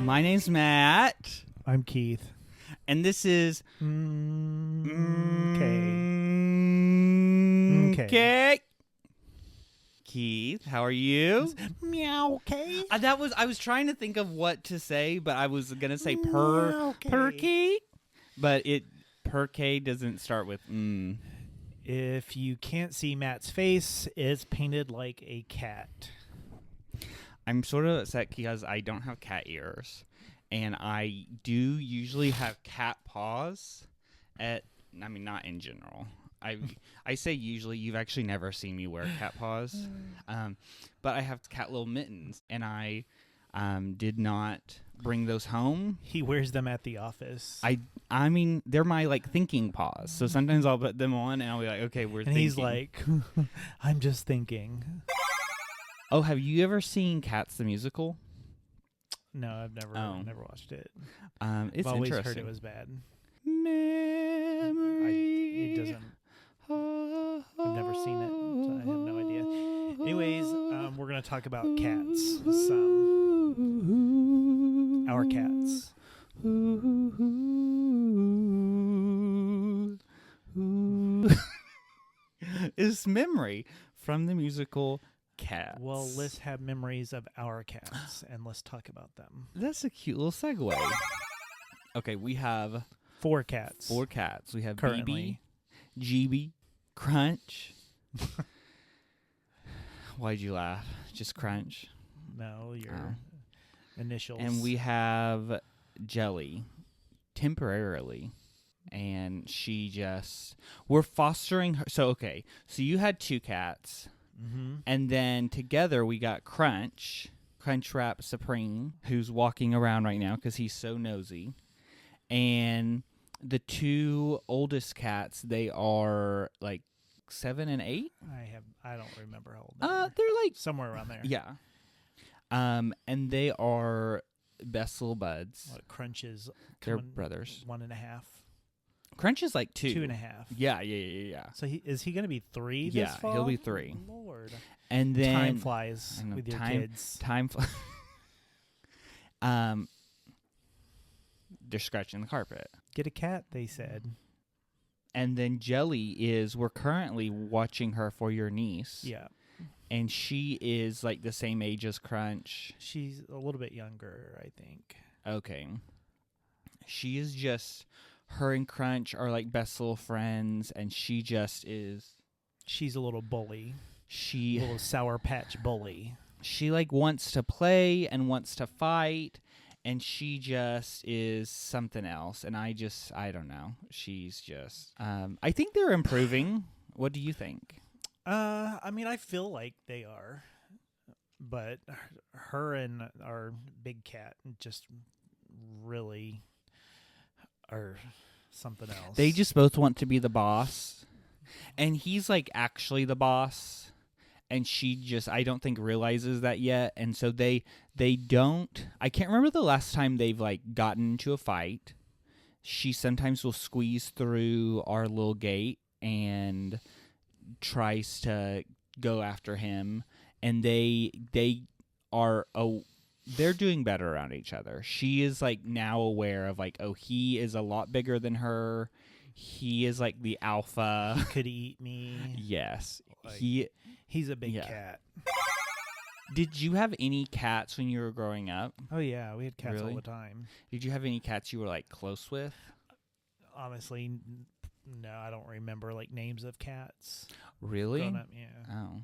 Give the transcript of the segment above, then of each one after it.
My name's Matt. I'm Keith. And this is Okay. Keith, how are you? Meow. Okay. I was trying to think of what to say, but I was gonna say Okay. perky, but perky doesn't start with If you can't see Matt's face, it's painted like a cat. I'm sort of upset because I don't have cat ears, and I do usually have cat paws. Not in general. I say usually. You've actually never seen me wear cat paws, but I have cat little mittens, and I did not bring those home. He wears them at the office. I mean, they're my thinking paws. So sometimes I'll put them on, and I'll be like, okay, we're thinking. He's like, I'm just thinking. Oh, have you ever seen Cats the musical? No, I've never watched it. It's I've always interesting. heard it was bad. Memory. It doesn't. I've never seen it, so I have no idea. Anyways, we're gonna talk about cats. Our cats. Is memory from the musical Cats. Well, let's have memories of our cats, and let's talk about them. That's a cute little segue. Okay, we have 4 cats. 4 cats. We have Currently. BB, GB, Crunch. Why'd you laugh? Just Crunch. No, your initials. And we have Jelly, temporarily. And we're fostering her. So you had 2 cats. Mm-hmm. And then together we got Crunchwrap Supreme, who's walking around right now because he's so nosy. And the 2 oldest cats, they are like 7 and 8. I don't remember how old they are. They're like somewhere around there. Yeah. And they are best little buds. What, Crunch is They're brothers. 1.5. Crunch is like 2. 2.5. Yeah. So is he going to be 3 this fall? Yeah, he'll be 3. Lord. And then time flies with your kids. Time flies. They're scratching the carpet. Get a cat, they said. And then Jelly we're currently watching her for your niece. Yeah. And she is like the same age as Crunch. She's a little bit younger, I think. Okay. She is just, her and Crunch are like best little friends, and she just is. She's a little bully. A little Sour Patch bully. She like wants to play and wants to fight, and she just is something else. And I don't know. She's just, I think they're improving. What do you think? I feel like they are, but her and our big cat just really are something else. They just both want to be the boss, and he's like actually the boss, and she just, I don't think, realizes that yet. And so they don't, I can't remember the last time they've like gotten into a fight. She sometimes will squeeze through our little gate and tries to go after him, and they're doing better around each other. She is like now aware of like, oh, he is a lot bigger than her. He is like the alpha. He could eat me. Yes. Like, he's a big cat. Did you have any cats when you were growing up? Oh yeah, we had cats Really? all the time. Did you have any cats you were like close with? Honestly, no, I don't remember like names of cats. Really? Growing up, yeah. Oh.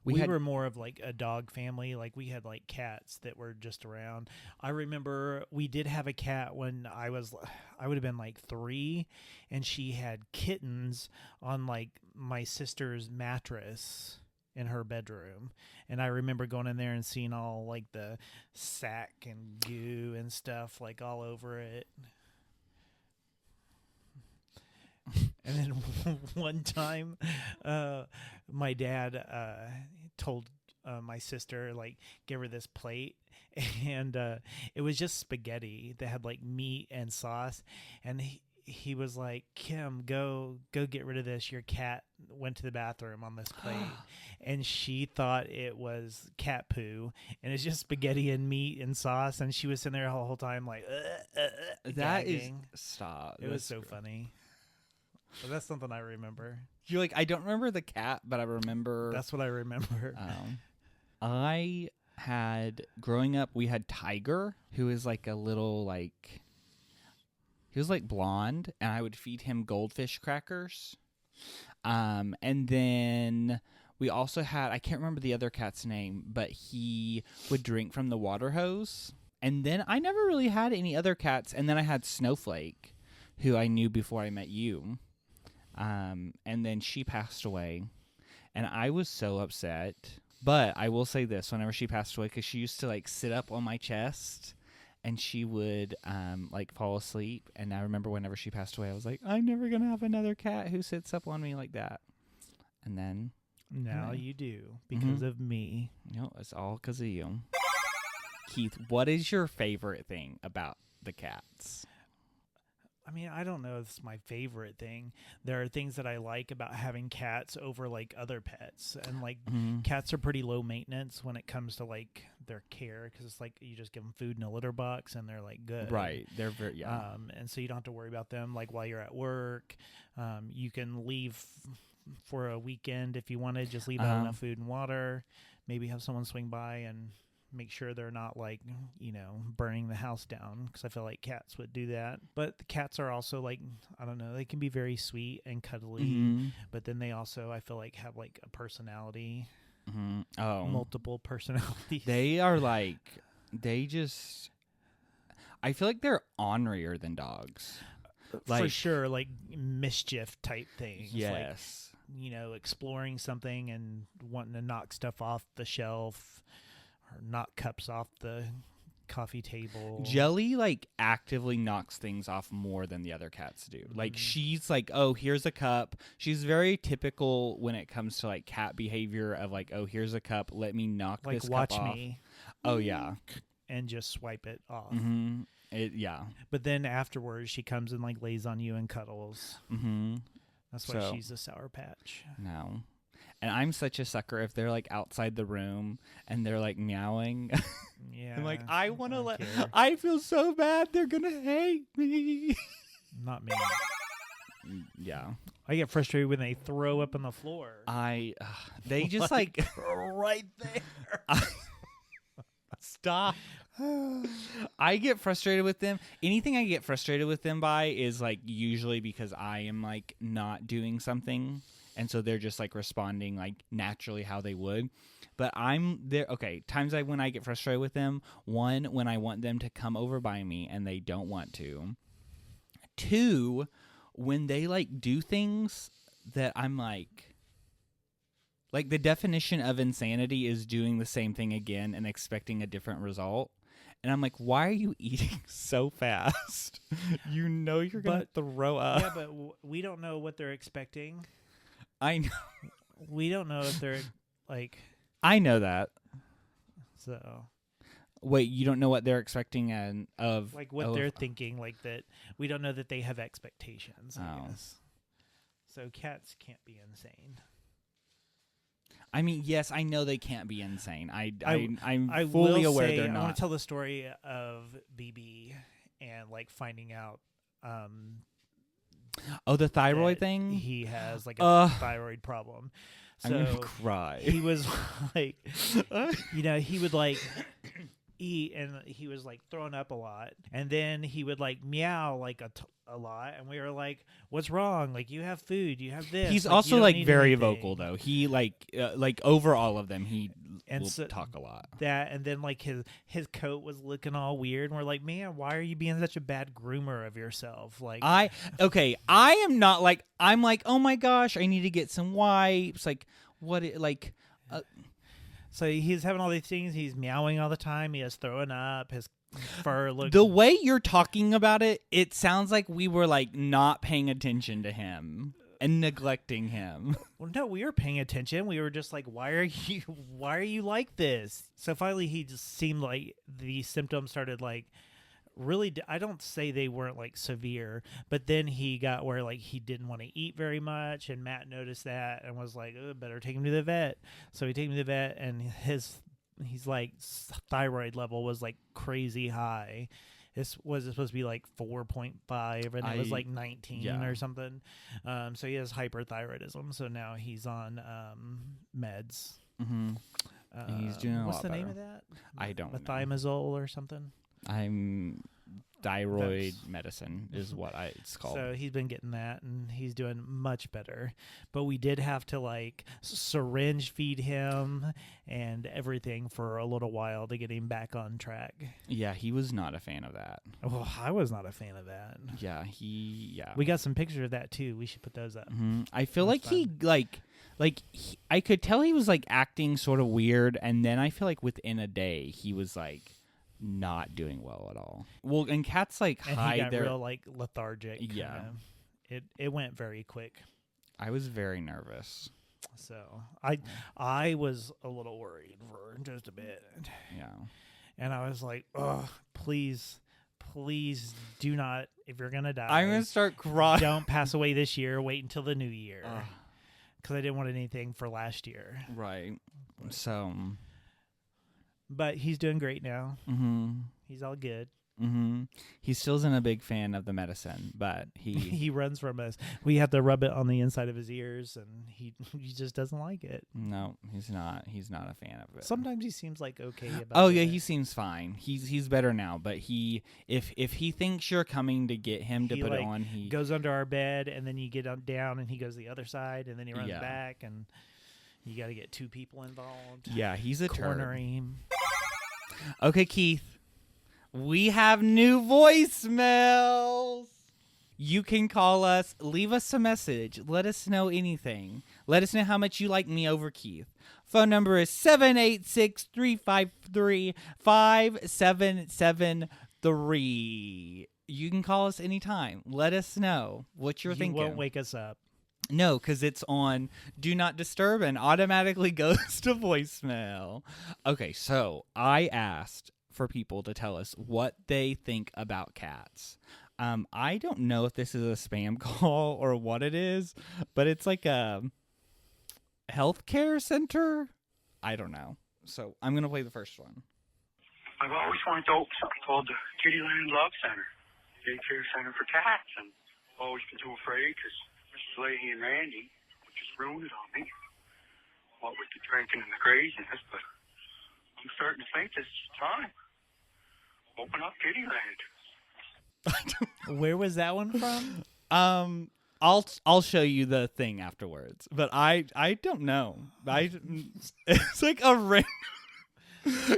We were more of like a dog family. Like we had like cats that were just around. I remember we did have a cat when I would have been like 3, and she had kittens on like my sister's mattress in her bedroom. And I remember going in there and seeing all like the sack and goo and stuff like all over it. And then one time, my dad told my sister, like, give her this plate, and it was just spaghetti that had like meat and sauce, and he was like, Kim, go get rid of this. Your cat went to the bathroom on this plate. And she thought it was cat poo, and it's just spaghetti and meat and sauce. And she was sitting there the whole time like, that gagging. Stop. It was so funny. So that's something I remember. You're like, I don't remember the cat, but I remember. That's what I remember. I had, growing up, we had Tiger, who is like a little like, he was like blonde, and I would feed him goldfish crackers. And then we also had, I can't remember the other cat's name, but he would drink from the water hose. And then I never really had any other cats. And then I had Snowflake, who I knew before I met you. And then she passed away, and I was so upset. But I will say this, whenever she passed away, because she used to like sit up on my chest, and she would like fall asleep. And I remember whenever she passed away, I was like, I'm never gonna have another cat who sits up on me like that. And then now you do, because of me. No, it's all because of you. Keith, what is your favorite thing about the cats? I mean, I don't know if it's my favorite thing. There are things that I like about having cats over like other pets, and like cats are pretty low maintenance when it comes to like their care, because it's like you just give them food in a litter box and they're like good. Right. They're very, and so you don't have to worry about them like while you're at work. You can leave for a weekend if you wanted, just leave out enough food and water, maybe have someone swing by and make sure they're not like, burning the house down, because I feel like cats would do that. But the cats are also like, I don't know, they can be very sweet and cuddly, but then they also, I feel like, have like a personality, multiple personalities. They are like, I feel like they're ornerier than dogs. For sure, like mischief type things. Yes. Like, exploring something and wanting to knock stuff off the shelf, or knock cups off the coffee table. Jelly like actively knocks things off more than the other cats do. Like, she's like, oh, here's a cup. She's very typical when it comes to like cat behavior of like, oh, here's a cup, let me knock like, this watch cup off. me. Oh yeah. And just swipe it off. Yeah. But then afterwards she comes and like lays on you and cuddles. That's why she's a Sour Patch. No. And I'm such a sucker if they're like outside the room and they're like meowing. Yeah. I'm like, I want to I feel so bad. They're going to hate me. Not me. Yeah. I get frustrated when they throw up on the floor. They just like right there. Stop. I get frustrated with them. Anything I get frustrated with them by is like usually because I am like not doing something. And so they're just like responding like naturally how they would. But I'm there. Okay. Times when I get frustrated with them. One, when I want them to come over by me and they don't want to. Two, when they like do things that I'm like the definition of insanity is doing the same thing again and expecting a different result. And I'm like, why are you eating so fast? You know you're going to throw up. Yeah, but we don't know what they're expecting. I know. We don't know if they're like... I know that. So... Wait, you don't know what they're expecting of... Like what they're thinking, like that. We don't know that they have expectations, I guess. So cats can't be insane. I mean, yes, I know they can't be insane. I'm fully aware they're not. I want to tell the story of BB and like finding out... the thyroid thing? He has like a thyroid problem. So I'm going to cry. He was like, he would like eat and he was like throwing up a lot. And then he would like meow like a lot. And we were like, what's wrong? Like, you have food, you have this. He's also like very vocal though. He like over all of them, he will talk a lot. That, and then like his coat was looking all weird. And we're like, man, why are you being such a bad groomer of yourself? Like, I am not like, I'm like, oh my gosh, I need to get some wipes. Like, so he's having all these things. He's meowing all the time. He is throwing up. His fur looks... The way you're talking about it, it sounds like we were like not paying attention to him and neglecting him. Well, no, we were paying attention. We were just like, why are you like this? So finally he just seemed like the symptoms started like really, I don't say they weren't like severe, but then he got where like he didn't want to eat very much, and Matt noticed that and was like, oh, better take him to the vet. So he took him to the vet, and he's like thyroid level was like crazy high. This was supposed to be like 4.5, and it was like 19 or something. So he has hyperthyroidism. So now he's on meds. Mm-hmm. And he's doing a lot What's the better. name of that? I don't know. Methimazole or something? Thyroid medicine is what it's called. So he's been getting that, and he's doing much better. But we did have to like syringe feed him and everything for a little while to get him back on track. Yeah, he was not a fan of that. Well, I was not a fan of that. Yeah, We got some pictures of that too. We should put those up. Mm-hmm. I feel like I could tell he was like acting sort of weird, and then I feel like within a day he was like not doing well at all. Well, and cats like and hide he got their real like lethargic. Yeah, it went very quick. I was very nervous. So I was a little worried for just a bit. Yeah, and I was like, oh, please do not. If you're gonna die, I'm gonna start crying. Don't pass away this year. Wait until the new year. Because I didn't want anything for last year. Right. So. But he's doing great now. Mm-hmm. He's all good. Mm-hmm. He still isn't a big fan of the medicine, but he runs from us. We have to rub it on the inside of his ears, and he just doesn't like it. No, he's not. He's not a fan of it. Sometimes he seems like okay about it. Oh yeah, he seems fine. He's better now, but if he thinks you're coming to get him to put it on, he goes under our bed, and then you get down, and he goes the other side, and then he runs back, and you got to get two people involved. Yeah, he's a corner him. Okay, Keith, we have new voicemails. You can call us, leave us a message, let us know anything. Let us know how much you like me over Keith. Phone number is 786-353-5773. You can call us anytime. Let us know what you're thinking. You won't wake us up. No, because it's on Do Not Disturb and automatically goes to voicemail. Okay, so I asked for people to tell us what they think about cats. I don't know if this is a spam call or what it is, but it's like a healthcare center. I don't know. So I'm going to play the first one. I've always wanted to open something called the Kittyland Love Center, daycare center for cats, and I've always been too afraid because Mrs. Leahy and Randy would just ruin it on me. What with the drinking and the craziness, but I'm starting to think this is time. Open up Kittyland. Where was that one from? I'll show you the thing afterwards, but I don't know. It's like a random.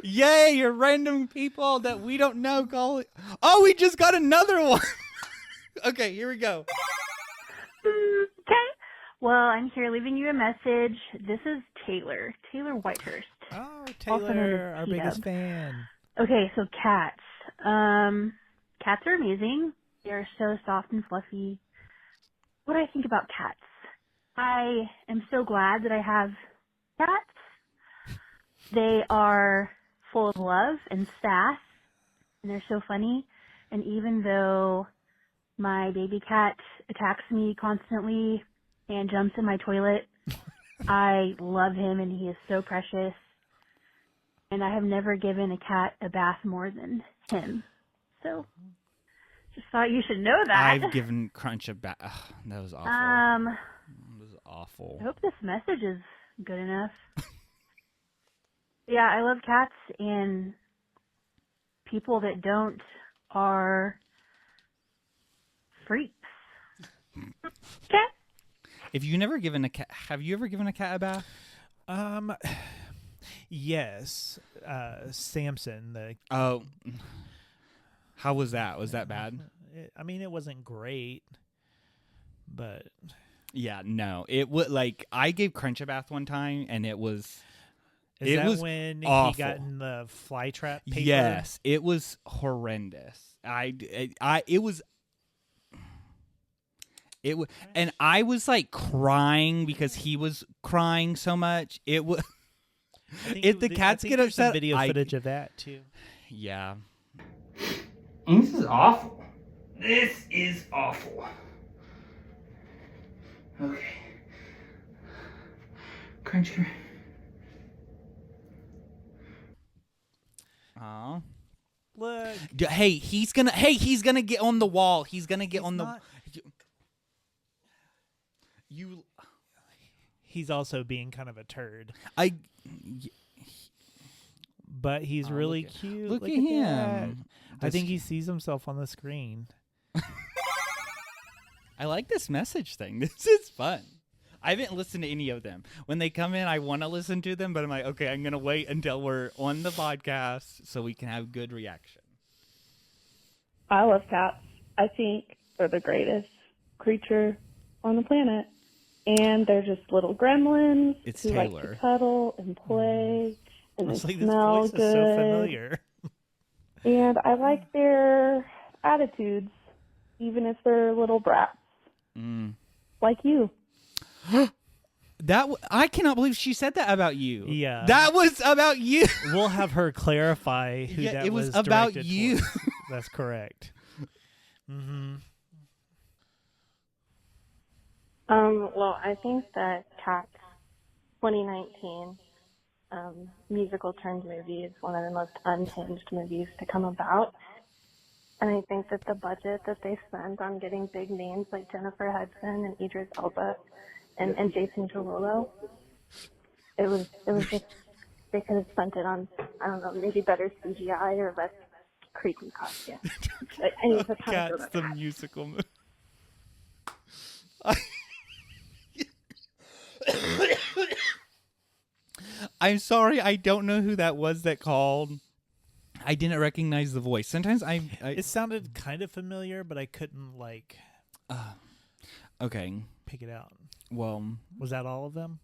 Yay, you're random people that we don't know call it. Oh, we just got another one. Okay, here we go. Okay. Well, I'm here leaving you a message. This is Taylor Whitehurst. Oh, Taylor, our biggest fan. Okay, so cats. Cats are amazing. They are so soft and fluffy. What do I think about cats? I am so glad that I have cats. They are full of love and sass, and they're so funny. And even though my baby cat attacks me constantly and jumps in my toilet, I love him, and he is so precious. And I have never given a cat a bath more than him. So, just thought you should know that. I've given Crunch a bath. That was awful. That was awful. I hope this message is good enough. Yeah, I love cats, and people that don't are freaks. Okay. If you never given a cat, have you ever given a cat a bath? Yes. Samson. Oh, how was that? Was that bad? It wasn't great, but yeah, no, it would I gave Crunch a bath one time, and it was. Is it that was when awful. he got in the fly trap paper? Yes, it was horrendous. It was, and I was like crying because he was crying so much. It was. If the cats get upset, video footage of that too. Yeah. This is awful. This is awful. Okay. Cruncher. Aw. Look. Hey, he's gonna get on the wall. He's gonna get on the. You. He's also being kind of a turd. But he's really cute. Look at him. That. I think he sees himself on the screen. I like this message thing. This is fun. I haven't listened to any of them. When they come in, I want to listen to them, but I'm like, okay, I'm going to wait until we're on the podcast so we can have good reaction. I love cats. I think they're the greatest creature on the planet. And they're just little gremlins who Taylor. like to cuddle and play. And they like, smell this voice good. is so familiar. And I like their attitudes, even if they're little brats. Like you. I cannot believe she said that about you. Yeah. That was about you. We'll have her clarify who Yeah, that it was was about directed you. towards. That's correct. Mm-hmm. Well, I think that Cats 2019 musical turned movie is one of the most unhinged movies to come about. And I think that the budget that they spent on getting big names like Jennifer Hudson and Idris Elba and Jason Derulo, it was just, they could have spent it on, I don't know, maybe better CGI or less creepy costumes. But anyways, that's how I feel Cats about the Cats. musical movie. I'm sorry, I don't know who that was that called. I didn't recognize the voice. Sometimes It sounded kind of familiar, but I couldn't okay. pick it out. Well, Was that all of them?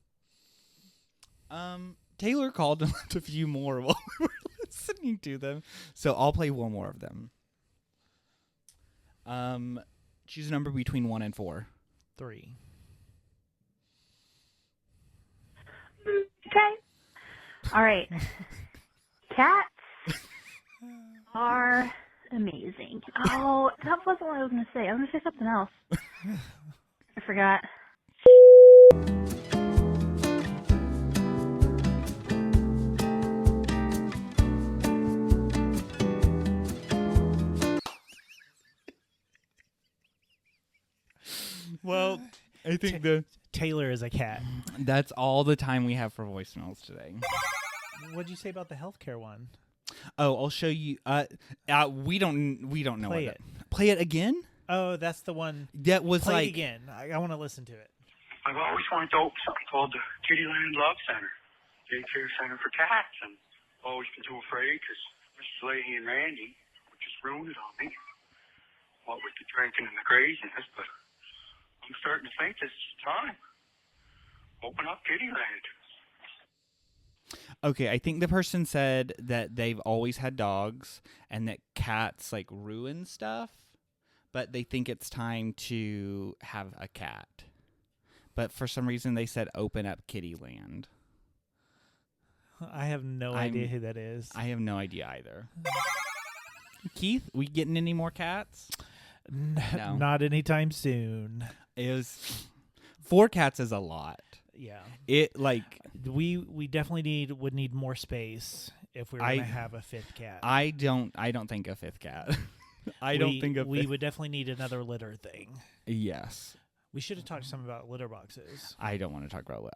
Taylor called and left a few more while we were listening to them. So I'll play one more of them. Choose a number between 1 and 4. 3. Okay. All right. Cats are amazing. Oh, that wasn't what I was going to say. I was going to say something else. I forgot. Well, I think Taylor is a cat. that's all the time we have for voicemails today. What'd you say about the healthcare one? Oh, I'll show you. We don't know. Play what it. Play it again. Oh, that's the one. That was Play like it again. I want to listen to it. I've always wanted to open something called the Kittyland Love Center, daycare center for cats, and always been too afraid because Mrs. Leahy and Randy would just ruin it on me. What with the drinking and the craziness, but I'm starting to think this is time. Open up Kittyland. okay. I think the person said that they've always had dogs and that cats like ruin stuff, but they think it's time to have a cat. But for some reason, they said open up Kittyland. I have no idea who that is. I have no idea either. Keith, we getting any more cats? No. Not anytime soon. It was 4 cats is a lot. Yeah. It like We definitely would need more space if we were going to have a 5th cat. I don't think a 5th cat. We would definitely need another litter thing. Yes. We should have talked some about litter boxes. I don't want to talk about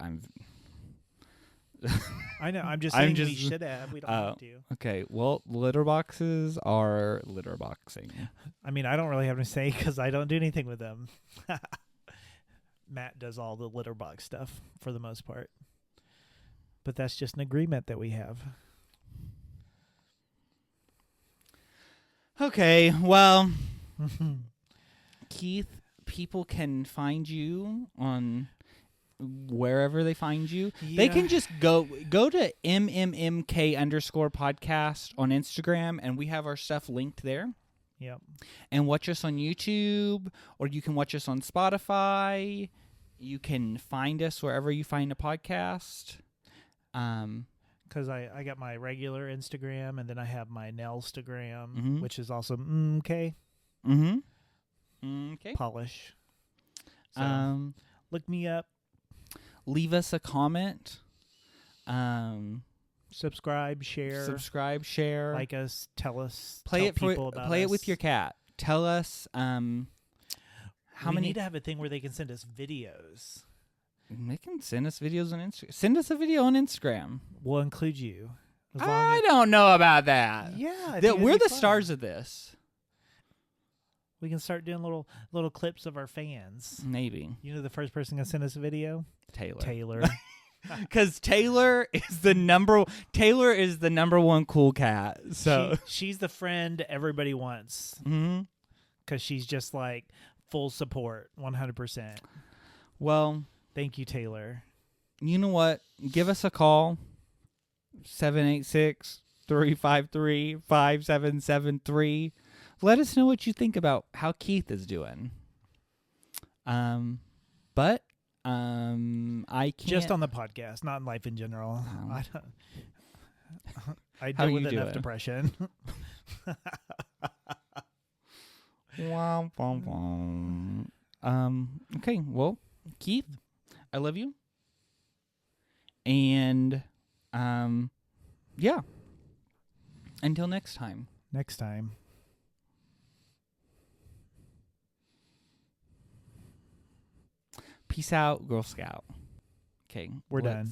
I know. I'm just saying we should have. We don't have to. Okay. Well, litter boxes are litter boxing. I mean, I don't really have to say because I don't do anything with them. Matt does all the litter box stuff for the most part. But that's just an agreement that we have. Okay. Well, Keith, people can find you on wherever they find you. Yeah. They can just go to MMMK_podcast on Instagram, and we have our stuff linked there. Yep. And watch us on YouTube, or you can watch us on Spotify. You can find us wherever you find a podcast. because I got my regular Instagram, and then I have my Nellstagram, Mhm. which is also MMMK Okay. Polish. So look me up. Leave us a comment. Subscribe, share, Share, like us, tell play people about play us. it with your cat. Tell us how we many. need to have a thing where they can send us videos. They can send us videos on Instagram. Send us a video on Instagram. We'll include you. I don't know about that. Yeah, We're the stars of this. We can start doing little clips of our fans. Maybe. You know the first person to send us a video? Taylor. Taylor. Because Taylor is the number one cool cat. So she's the friend everybody wants. Because she's just like full support, 100%. Well, thank you, Taylor. You know what? Give us a call. 786-353-5773. Let us know what you think about how Keith is doing. But I can't. Just on the podcast, not in life in general. Oh. I deal with enough depression. Okay, well, Keith, I love you. And yeah. Until next time. Peace out, Girl Scout. Okay, we're done.